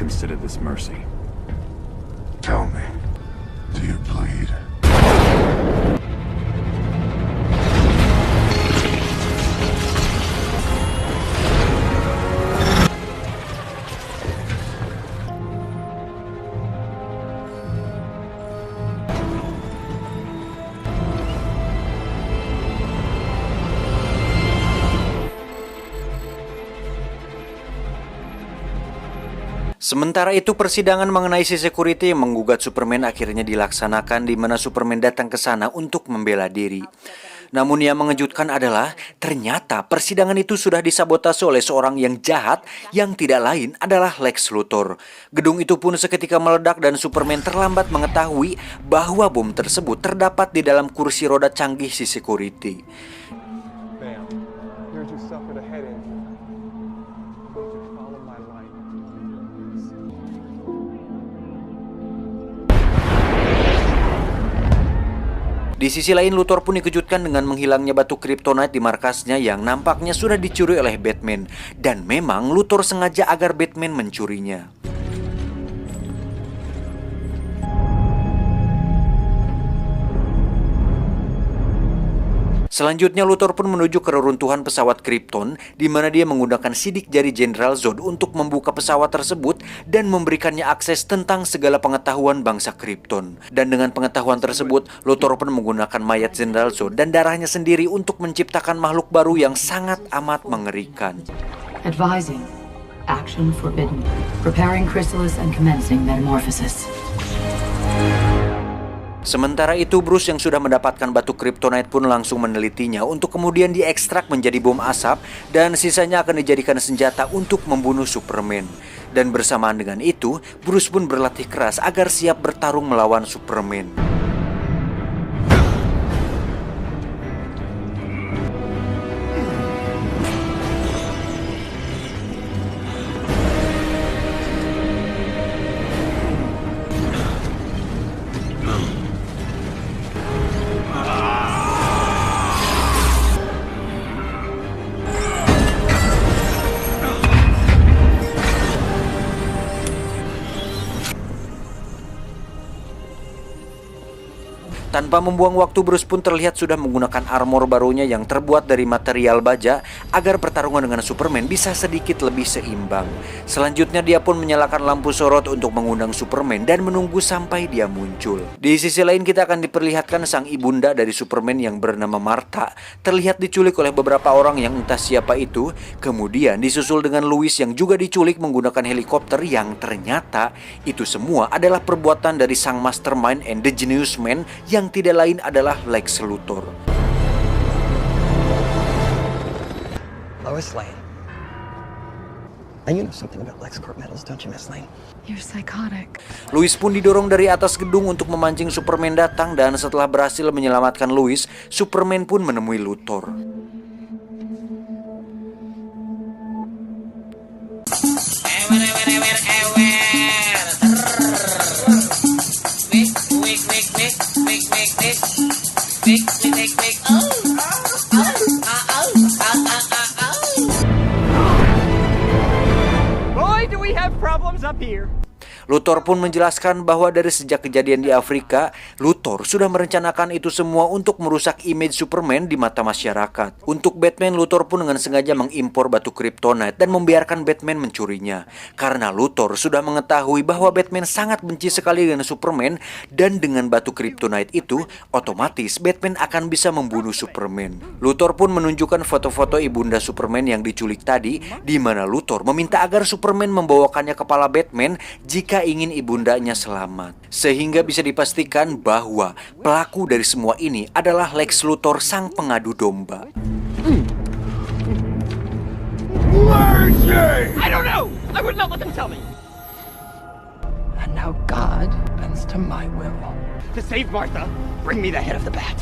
instead of this mercy. Tell me, do you bleed? Sementara itu, persidangan mengenai si security yang menggugat Superman akhirnya dilaksanakan, di mana Superman datang ke sana untuk membela diri. Namun yang mengejutkan adalah ternyata persidangan itu sudah disabotase oleh seorang yang jahat yang tidak lain adalah Lex Luthor. Gedung itu pun seketika meledak dan Superman terlambat mengetahui bahwa bom tersebut terdapat di dalam kursi roda canggih si security. Di sisi lain, Luthor pun dikejutkan dengan menghilangnya batu kryptonite di markasnya yang nampaknya sudah dicuri oleh Batman. Dan memang Luthor sengaja agar Batman mencurinya. Selanjutnya, Luthor pun menuju ke reruntuhan pesawat Krypton, di mana dia menggunakan sidik jari Jenderal Zod untuk membuka pesawat tersebut dan memberikannya akses tentang segala pengetahuan bangsa Krypton. Dan dengan pengetahuan tersebut, Luthor pun menggunakan mayat Jenderal Zod dan darahnya sendiri untuk menciptakan makhluk baru yang sangat amat mengerikan. Advising. Action forbidden. Preparing chrysalis and commencing metamorphosis. Sementara itu, Bruce yang sudah mendapatkan batu kryptonite pun langsung menelitinya untuk kemudian diekstrak menjadi bom asap dan sisanya akan dijadikan senjata untuk membunuh Superman. Dan bersamaan dengan itu, Bruce pun berlatih keras agar siap bertarung melawan Superman. Tanpa membuang waktu, Bruce pun terlihat sudah menggunakan armor barunya yang terbuat dari material baja agar pertarungan dengan Superman bisa sedikit lebih seimbang. Selanjutnya dia pun menyalakan lampu sorot untuk mengundang Superman dan menunggu sampai dia muncul. Di sisi lain kita akan diperlihatkan sang ibunda dari Superman yang bernama Martha terlihat diculik oleh beberapa orang yang entah siapa itu. Kemudian disusul dengan Lois yang juga diculik menggunakan helikopter yang ternyata itu semua adalah perbuatan dari sang mastermind and the genius man yang tidak lain adalah Lex Luthor. Lois Lane. And you know something about LexCorp metals, don't you, Miss Lane? You're psychotic. Lois pun didorong dari atas gedung untuk memancing Superman datang, dan setelah berhasil menyelamatkan Lois, Superman pun menemui Luthor. Boy, do we have problems up here. Luthor pun menjelaskan bahwa dari sejak kejadian di Afrika, Luthor sudah merencanakan itu semua untuk merusak image Superman di mata masyarakat. Untuk Batman, Luthor pun dengan sengaja mengimpor batu kryptonite dan membiarkan Batman mencurinya. Karena Luthor sudah mengetahui bahwa Batman sangat benci sekali dengan Superman, dan dengan batu kryptonite itu, otomatis Batman akan bisa membunuh Superman. Luthor pun menunjukkan foto-foto ibunda Superman yang diculik tadi, di mana Luthor meminta agar Superman membawakannya kepala Batman jika ingin ibundanya selamat. Sehingga bisa dipastikan bahwa pelaku dari semua ini adalah Lex Luthor, sang pengadu domba. I don't know. I would not let them tell me. And now God bends to my will. To save Martha, bring me the head of the bat.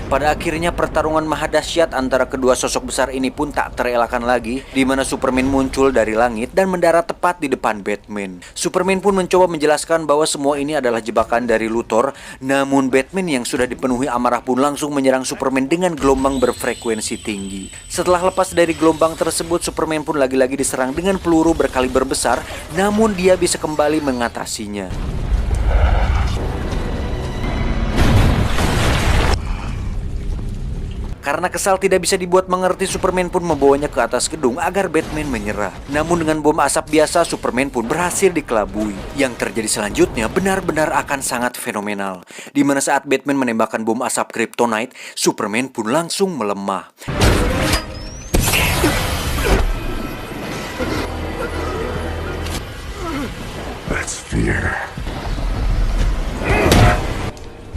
Pada akhirnya pertarungan maha dahsyat antara kedua sosok besar ini pun tak terelakkan lagi, di mana Superman muncul dari langit dan mendarat tepat di depan Batman. Superman pun mencoba menjelaskan bahwa semua ini adalah jebakan dari Luthor, namun Batman yang sudah dipenuhi amarah pun langsung menyerang Superman dengan gelombang berfrekuensi tinggi. Setelah lepas dari gelombang tersebut, Superman pun lagi-lagi diserang dengan peluru berkaliber besar, namun dia bisa kembali mengatasinya. Karena kesal tidak bisa dibuat mengerti, Superman pun membawanya ke atas gedung agar Batman menyerah. Namun dengan bom asap biasa, Superman pun berhasil dikelabui. Yang terjadi selanjutnya benar-benar akan sangat fenomenal. Di mana saat Batman menembakkan bom asap Kryptonite, Superman pun langsung melemah. That's fear.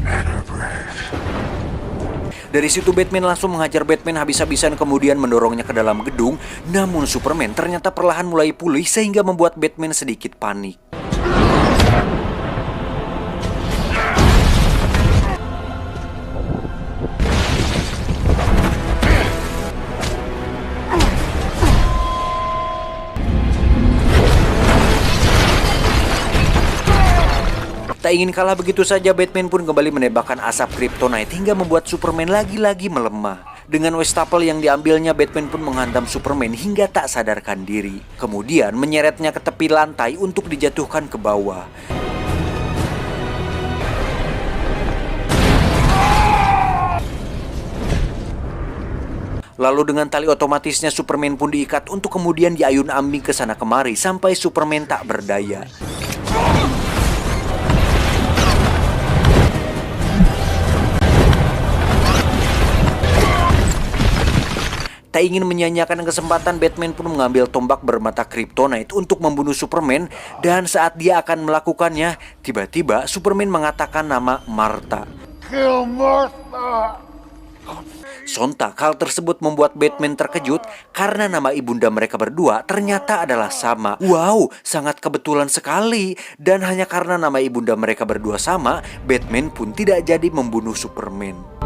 Men are brave. Dari situ Batman langsung menghajar Batman habis-habisan, kemudian mendorongnya ke dalam gedung. Namun Superman ternyata perlahan mulai pulih sehingga membuat Batman sedikit panik. Tak ingin kalah begitu saja, Batman pun kembali menembakkan asap Kryptonite hingga membuat Superman lagi-lagi melemah. Dengan wastafel yang diambilnya, Batman pun menghantam Superman hingga tak sadarkan diri. Kemudian menyeretnya ke tepi lantai untuk dijatuhkan ke bawah. Lalu dengan tali otomatisnya Superman pun diikat untuk kemudian diayun-ambing ke sana kemari sampai Superman tak berdaya. Tak ingin menyia-nyiakan kesempatan, Batman pun mengambil tombak bermata Kryptonite untuk membunuh Superman. Dan saat dia akan melakukannya, tiba-tiba Superman mengatakan nama Martha. Kill Martha! Sontak hal tersebut membuat Batman terkejut karena nama ibunda mereka berdua ternyata adalah sama. Wow, sangat kebetulan sekali. Dan hanya karena nama ibunda mereka berdua sama, Batman pun tidak jadi membunuh Superman.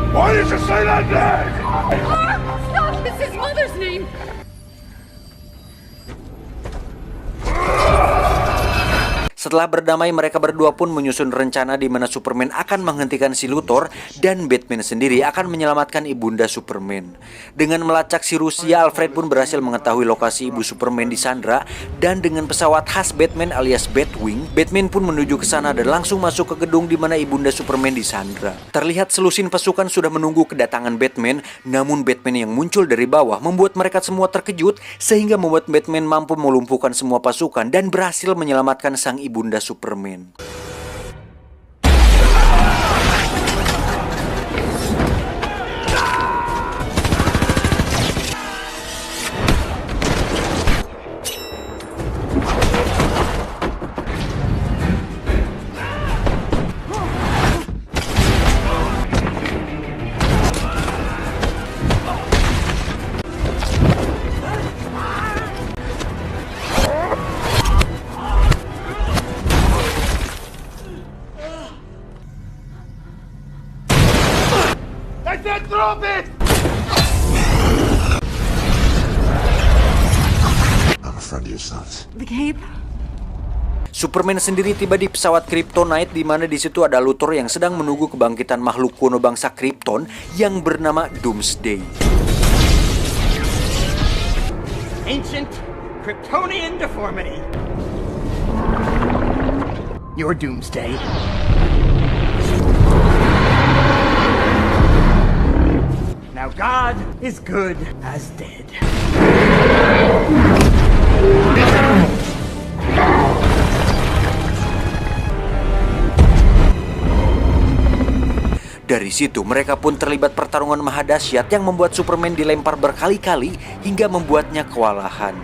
Why did you say that name? Stop! It's his mother's name! Setelah berdamai, mereka berdua pun menyusun rencana di mana Superman akan menghentikan si Luthor dan Batman sendiri akan menyelamatkan ibunda Superman. Dengan melacak si Rusia, Alfred pun berhasil mengetahui lokasi ibu Superman disandra, dan dengan pesawat khas Batman alias Batwing, Batman pun menuju ke sana dan langsung masuk ke gedung di mana ibunda Superman disandra. Terlihat selusin pasukan sudah menunggu kedatangan Batman, namun Batman yang muncul dari bawah membuat mereka semua terkejut sehingga membuat Batman mampu melumpuhkan semua pasukan dan berhasil menyelamatkan sang ibunda Superman. Drop it! I'm a friend of your son's. The cape? Superman sendiri tiba di pesawat Kryptonite, di mana di situ ada Luthor yang sedang menunggu kebangkitan makhluk kuno bangsa Krypton yang bernama Doomsday. Ancient Kryptonian deformity. Your Doomsday. Now God is good as dead. Dari situ mereka pun terlibat pertarungan maha dahsyat yang membuat Superman dilempar berkali-kali hingga membuatnya kewalahan.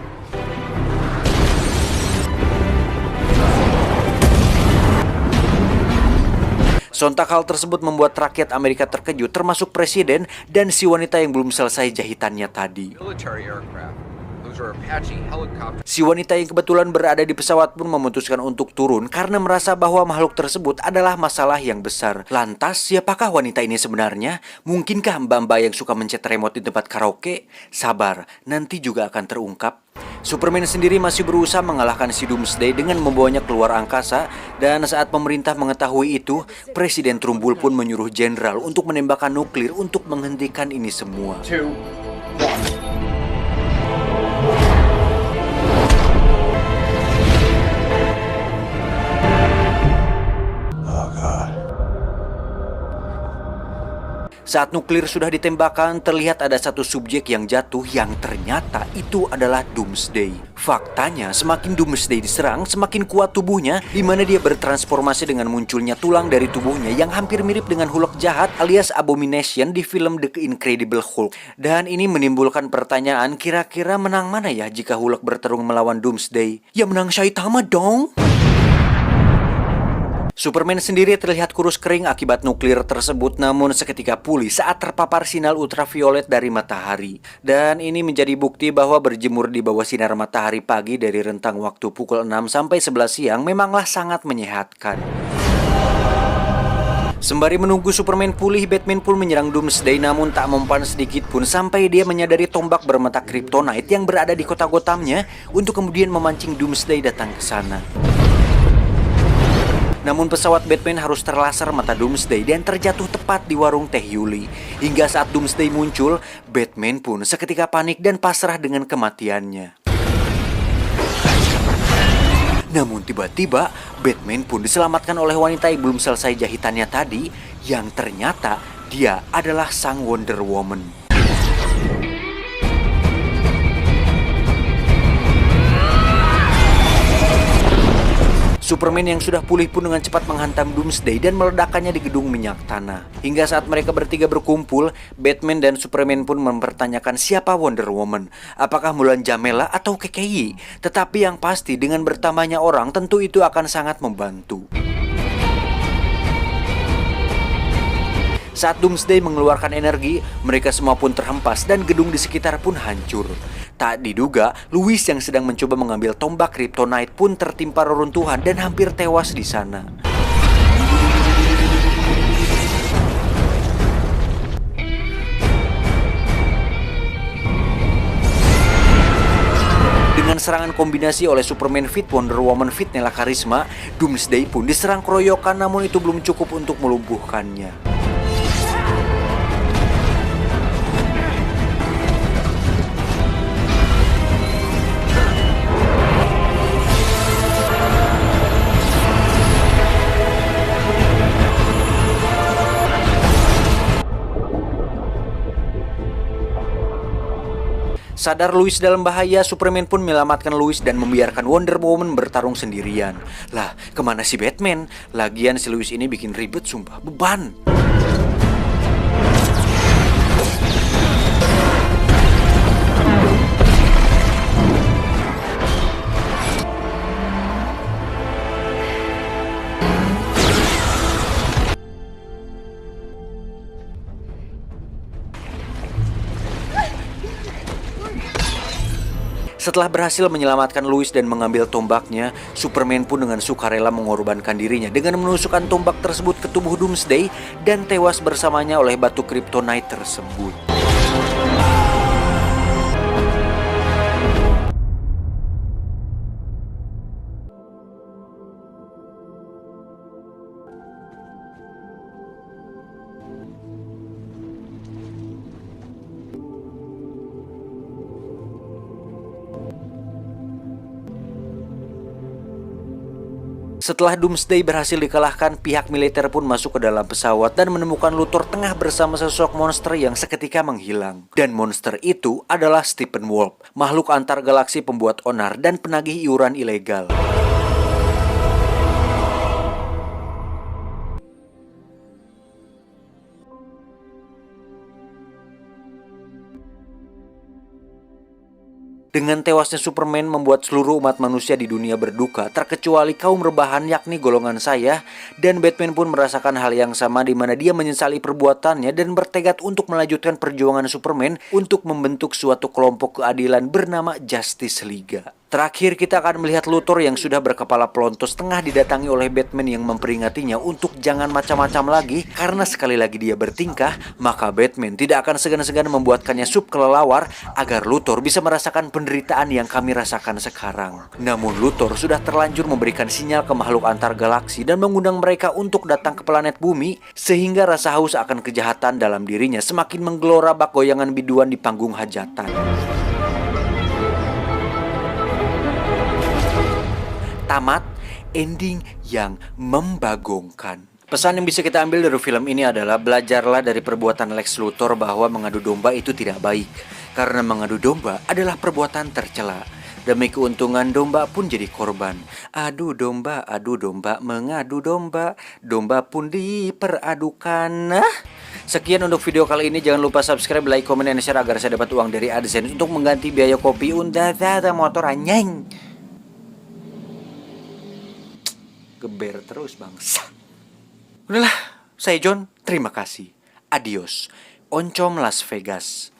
Sontak hal tersebut membuat rakyat Amerika terkejut, termasuk presiden dan si wanita yang belum selesai jahitannya tadi. Military aircraft. Those are Apache helicopters. Si wanita yang kebetulan berada di pesawat pun memutuskan untuk turun karena merasa bahwa makhluk tersebut adalah masalah yang besar. Lantas, siapakah wanita ini sebenarnya? Mungkinkah mbak-mbak yang suka mencet remote di tempat karaoke? Sabar, nanti juga akan terungkap. Superman sendiri masih berusaha mengalahkan si Doomsday dengan membawanya keluar angkasa, dan saat pemerintah mengetahui itu, Presiden Trumbull pun menyuruh jenderal untuk menembakkan nuklir untuk menghentikan ini semua. 2, 1. Oh, God. Saat nuklir sudah ditembakkan, terlihat ada satu subjek yang jatuh yang ternyata itu adalah Doomsday. Faktanya, semakin Doomsday diserang, semakin kuat tubuhnya, di mana dia bertransformasi dengan munculnya tulang dari tubuhnya yang hampir mirip dengan Hulk jahat alias Abomination di film The Incredible Hulk. Dan ini menimbulkan pertanyaan, kira-kira menang mana ya jika Hulk bertarung melawan Doomsday? Ya menang Saitama dong! Superman sendiri terlihat kurus kering akibat nuklir tersebut, namun seketika pulih saat terpapar sinar ultraviolet dari matahari. Dan ini menjadi bukti bahwa berjemur di bawah sinar matahari pagi dari rentang waktu pukul 6 sampai 11 siang memanglah sangat menyehatkan. Sembari menunggu Superman pulih, Batman pun menyerang Doomsday, namun tak mempan sedikit pun sampai dia menyadari tombak bermata Kryptonite yang berada di kota Gothamnya untuk kemudian memancing Doomsday datang ke sana. Namun pesawat Batman harus terlasar mata Doomsday dan terjatuh tepat di warung teh Yuli. Hingga saat Doomsday muncul, Batman pun seketika panik dan pasrah dengan kematiannya. Namun tiba-tiba, Batman pun diselamatkan oleh wanita yang belum selesai jahitannya tadi, yang ternyata dia adalah sang Wonder Woman. Superman yang sudah pulih pun dengan cepat menghantam Doomsday dan meledakkannya di gedung minyak tanah. Hingga saat mereka bertiga berkumpul, Batman dan Superman pun mempertanyakan siapa Wonder Woman. Apakah Mulan Jamela atau KKI? Tetapi yang pasti dengan bertambahnya orang tentu itu akan sangat membantu. Saat Doomsday mengeluarkan energi, mereka semua pun terhempas dan gedung di sekitar pun hancur. Tak diduga, Lois yang sedang mencoba mengambil tombak Kryptonite pun tertimpa reruntuhan dan hampir tewas di sana. Dengan serangan kombinasi oleh Superman fit, Wonder Woman fit, Nela Karisma, Doomsday pun diserang keroyokan, namun itu belum cukup untuk melumpuhkannya. Sadar Lois dalam bahaya, Superman pun menyelamatkan Lois dan membiarkan Wonder Woman bertarung sendirian. Lah, kemana si Batman? Lagian si Lois ini bikin ribet, sumpah, beban. Setelah berhasil menyelamatkan Lois dan mengambil tombaknya, Superman pun dengan sukarela mengorbankan dirinya dengan menusukkan tombak tersebut ke tubuh Doomsday dan tewas bersamanya oleh batu Kryptonite tersebut. Setelah Doomsday berhasil dikalahkan, pihak militer pun masuk ke dalam pesawat dan menemukan Luthor tengah bersama sosok monster yang seketika menghilang. Dan monster itu adalah Steppenwolf, makhluk antar galaksi pembuat onar dan penagih iuran ilegal. Dengan tewasnya Superman membuat seluruh umat manusia di dunia berduka, terkecuali kaum rebahan yakni golongan saya, dan Batman pun merasakan hal yang sama di mana dia menyesali perbuatannya dan bertekad untuk melanjutkan perjuangan Superman untuk membentuk suatu kelompok keadilan bernama Justice League. Terakhir kita akan melihat Luthor yang sudah berkepala pelontos tengah didatangi oleh Batman yang memperingatinya untuk jangan macam-macam lagi karena sekali lagi dia bertingkah, maka Batman tidak akan segan-segan membuatkannya sup kelelawar agar Luthor bisa merasakan penderitaan yang kami rasakan sekarang. Namun Luthor sudah terlanjur memberikan sinyal ke makhluk antar galaksi dan mengundang mereka untuk datang ke planet bumi sehingga rasa haus akan kejahatan dalam dirinya semakin menggelora bak goyangan biduan di panggung hajatan. Tamat, ending yang membagongkan. Pesan yang bisa kita ambil dari film ini adalah belajarlah dari perbuatan Lex Luthor bahwa mengadu domba itu tidak baik. Karena mengadu domba adalah perbuatan tercela. Demi keuntungan domba pun jadi korban. Adu domba, mengadu domba. Domba pun diperadukan. Sekian untuk video kali ini. Jangan lupa subscribe, like, komen, dan share agar saya dapat uang dari AdSense untuk mengganti biaya kopi undang motor anjing. Geber terus bangsa. Udahlah, saya John, terima kasih. Adios. Oncom Las Vegas.